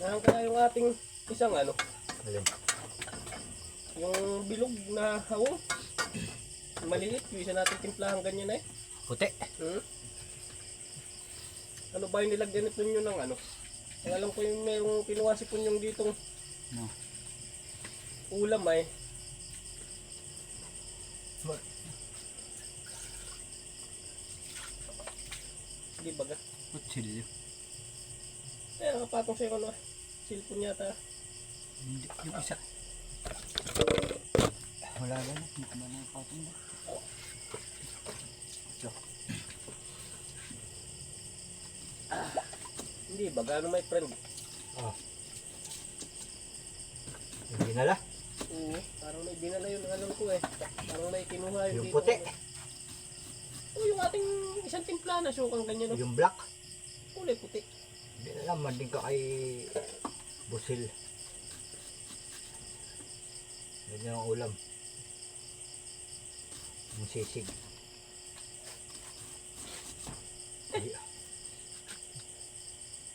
Nahan kaya yung ating isang ano, Alin? yung bilog na hawong. Maliit, yung isa natin timplahan ganyan eh. Puti. Ano ba yung nilagyan nito nyo ng ano? Ang alam ko yung mayroong kinuha si Punyong ditong No. ulam ay. Hindi baga. Kutsilyo. Eh, nakapatong sa'yo ano ah. Cellphone yata. Hindi, yung isa. Wala na. Hindi ko na nakapatong na. So. Hindi baga, ano my friend? Ah. Yung dinala. Oo, parang may dinala yun, alam ko eh. Parang may kinuha yun. Yung dito. puti. Oo, yung ating isang timpla na sukang ganyan. No? Yung black. Kulay puti. Hindi na naman din ka kay Busil. Ganyan ang ulam. Yung sisig.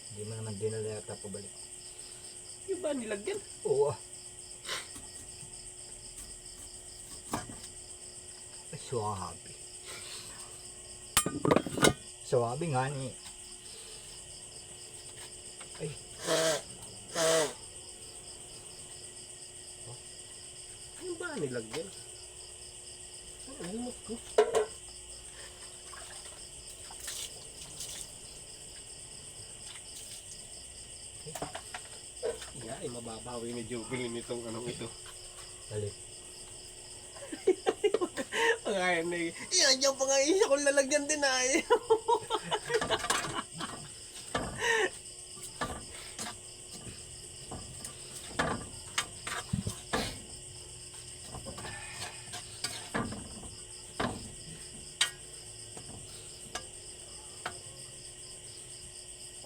Hindi mo naman dinala yata pabalik. Yung ba nilagyan? Oo ah. Ay, suwabi. Suwabi nga ni. Ay. Yung ba nilagyan? Ang limot ko. Yeah, ay mababawi ni Jubilin itong anong ito. Balik. Ngayon eh. Yan yung pa nga isa kong lalagyan din ay.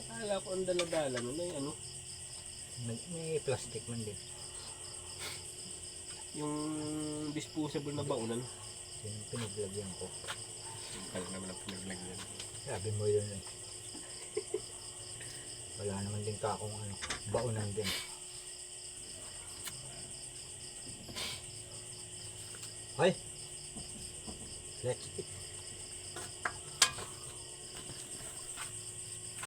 Akala ko ang daladala no na yung ano. May plastic man din. Yung disposable na baunan. Yun yung pinaglagyan ko. Kala naman ang pinaglagyan. Sabi mo yun eh. Wala naman din ka akong ano, baunan din. Ay! Let's eat.